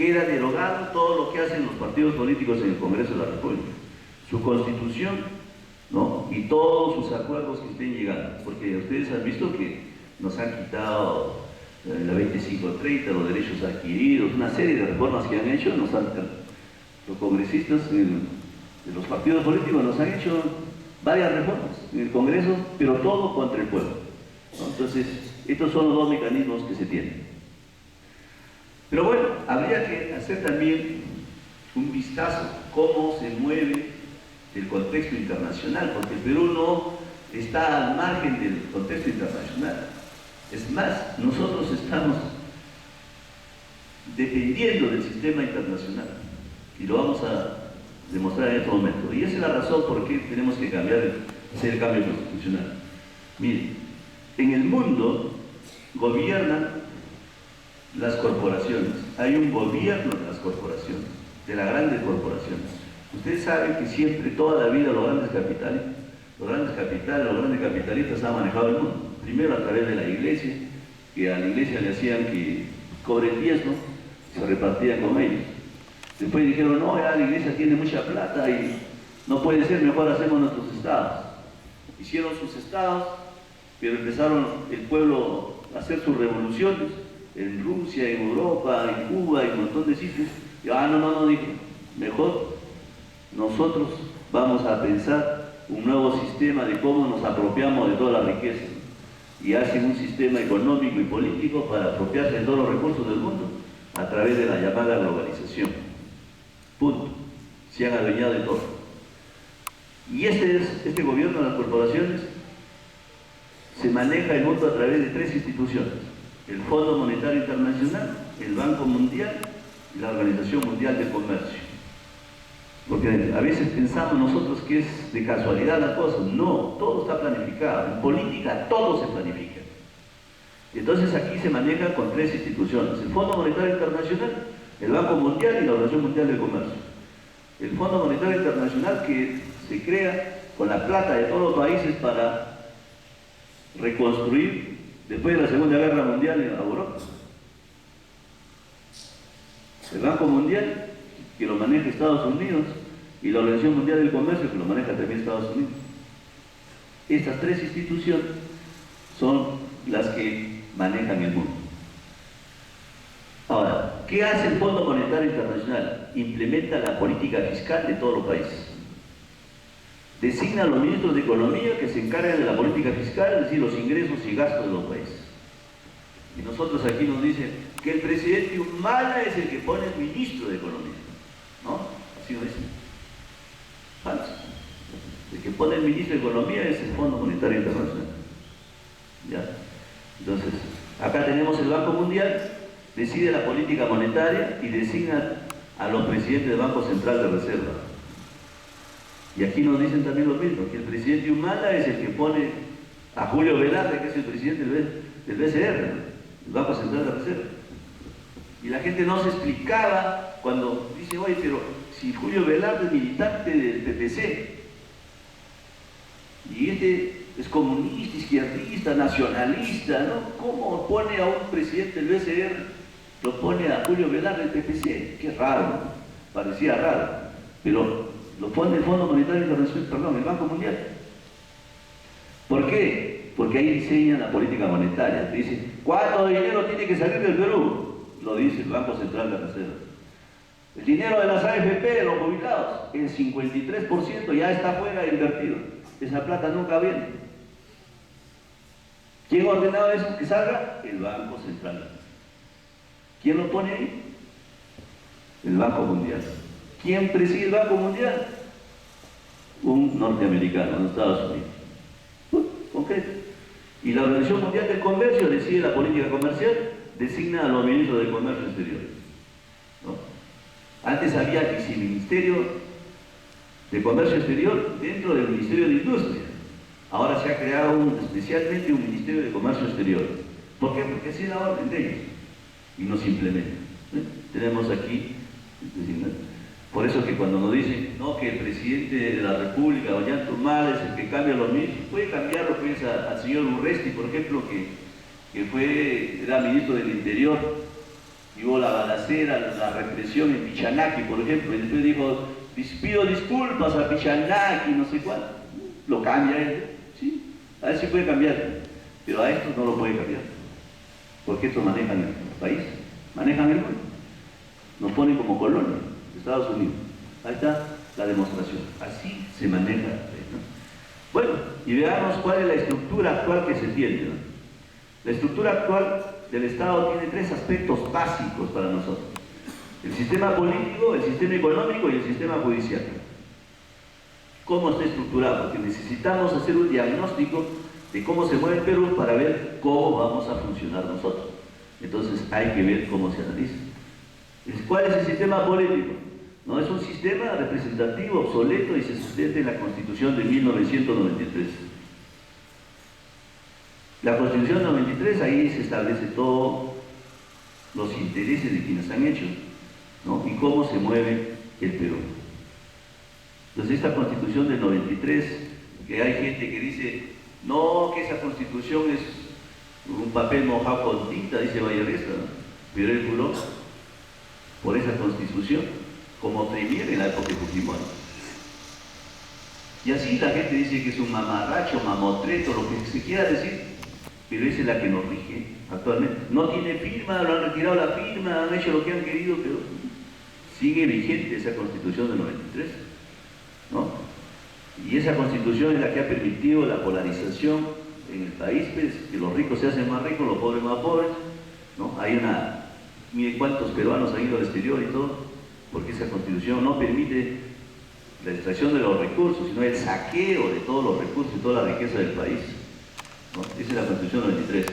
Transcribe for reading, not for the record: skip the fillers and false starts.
queda derogado todo lo que hacen los partidos políticos en el Congreso de la República, su constitución, ¿no? Y todos sus acuerdos que estén llegando, porque ustedes han visto que nos han quitado la 2530, los derechos adquiridos, una serie de reformas que han hecho, los congresistas de los partidos políticos nos han hecho varias reformas en el Congreso, pero todo contra el pueblo, ¿no? Entonces, estos son los dos mecanismos que se tienen. Pero bueno, habría que hacer también un vistazo cómo se mueve el contexto internacional, porque el Perú no está al margen del contexto internacional. Es más, nosotros estamos dependiendo del sistema internacional y lo vamos a demostrar en este momento. Y esa es la razón por qué tenemos que hacer el cambio constitucional. Miren, en el mundo gobiernan las corporaciones. Hay un gobierno de las corporaciones, de las grandes corporaciones. Ustedes saben que siempre, toda la vida, los grandes capitalistas han manejado el mundo. Primero a través de la iglesia, que a la iglesia le hacían que cobre el diezmo, se repartían con ellos. Después dijeron, no, ya la iglesia tiene mucha plata y no puede ser, mejor hacemos nuestros estados. Hicieron sus estados, pero empezaron el pueblo a hacer sus revoluciones, en Rusia, en Europa, en Cuba, en un montón de sitios. Y no, dijo, mejor nosotros vamos a pensar un nuevo sistema de cómo nos apropiamos de toda la riqueza. Y hacen un sistema económico y político para apropiarse de todos los recursos del mundo a través de la llamada globalización. Punto. Se han adueñado de todo. Y este gobierno de las corporaciones se maneja el mundo a través de tres instituciones: el Fondo Monetario Internacional, el Banco Mundial y la Organización Mundial de Comercio. Porque a veces pensamos nosotros que es de casualidad la cosa. No, todo está planificado. En política todo se planifica. Entonces aquí se maneja con tres instituciones: el Fondo Monetario Internacional, el Banco Mundial y la Organización Mundial de Comercio. El Fondo Monetario Internacional, que se crea con la plata de todos los países para reconstruir después de la Segunda Guerra Mundial en Europa. El Banco Mundial, que lo maneja Estados Unidos, y la Organización Mundial del Comercio, que lo maneja también Estados Unidos. Estas tres instituciones son las que manejan el mundo. Ahora, ¿qué hace el Fondo Monetario Internacional? Implementa la política fiscal de todos los países. Designa a los ministros de Economía que se encargan de la política fiscal, es decir, los ingresos y gastos de los países. Y nosotros aquí nos dicen que el presidente Humala es el que pone el ministro de Economía, ¿no? Así nos dicen. Falso. El que pone el ministro de Economía es el Fondo Monetario Internacional. ¿Ya? Entonces, acá tenemos el Banco Mundial, decide la política monetaria y designa a los presidentes del Banco Central de Reserva. Y aquí nos dicen también lo mismo, que el presidente Humala es el que pone a Julio Velarde, que es el presidente del BCR, el Banco Central de Reserva. Y la gente no se explicaba cuando dice, oye, pero si Julio Velarde es militante del PPC, y este es comunista, izquierdista, nacionalista, ¿no? ¿Cómo pone a un presidente del BCR, lo pone a Julio Velarde del PPC? Qué raro, ¿no? Parecía raro, pero lo pone el Fondo Monetario Internacional, perdón, el Banco Mundial. ¿Por qué? Porque ahí diseñan la política monetaria. Dice, ¿cuánto dinero tiene que salir del Perú? Lo dice el Banco Central de Reserva. El dinero de las AFP, de los jubilados, el 53% ya está fuera invertido. Esa plata nunca viene. ¿Quién ha ordenado eso que salga? El Banco Central. ¿Quién lo pone ahí? El Banco Mundial. ¿Quién preside el Banco Mundial? Un norteamericano, en Estados Unidos. Concreto. Y la Organización Mundial del Comercio decide la política comercial, designa a los ministros del Comercio Exterior, ¿no? Antes había viceministerio de Comercio Exterior dentro del Ministerio de Industria. Ahora se ha creado especialmente un Ministerio de Comercio Exterior. ¿Por qué? Porque así es la orden de ellos y no se implementa. Tenemos aquí, por eso que cuando nos dicen no, que el presidente de la República, Ollanta Humala, es el que cambia los ministros, puede cambiarlo pues al señor Urresti, por ejemplo, que era ministro del Interior, y hubo la balacera, la represión en Pichanaki, por ejemplo, y después dijo, pido disculpas a Pichanaki, no sé cuál. Lo cambia él, ¿sí? A ver si puede cambiar, pero a estos no lo puede cambiar, porque estos manejan el país, manejan el mundo, nos ponen como colonia, Estados Unidos. Ahí está la demostración, así se maneja, ¿no? Bueno, y veamos cuál es la estructura actual que se tiene, ¿no? La estructura actual del Estado tiene tres aspectos básicos para nosotros: el sistema político, el sistema económico y el sistema judicial. ¿Cómo está estructurado? Porque necesitamos hacer un diagnóstico de cómo se mueve el Perú para ver cómo vamos a funcionar nosotros. Entonces hay que ver cómo se analiza. ¿Cuál es el sistema político? No es un sistema representativo obsoleto y se sustenta en la Constitución de 1993. La Constitución de 93, ahí se establece todos los intereses de quienes han hecho, ¿no? Y cómo se mueve el Perú. Entonces esta Constitución del 93, que hay gente que dice, no, que esa Constitución es un papel mojado con tinta, dice Vallaresta, ¿no? Pero él juró por esa Constitución como premier en la época de Fujimori. Y así la gente dice que es un mamarracho, mamotreto, lo que se quiera decir, pero esa es la que nos rige actualmente. No tiene firma, lo han retirado la firma, han hecho lo que han querido, pero sigue vigente esa Constitución del 93, ¿no? Y esa Constitución es la que ha permitido la polarización en el país, pues, que los ricos se hacen más ricos, los pobres más pobres, ¿no? Miren cuántos peruanos han ido al exterior y todo, porque esa Constitución no permite la extracción de los recursos, sino el saqueo de todos los recursos y toda la riqueza del país, ¿no? Esa es la Constitución 93.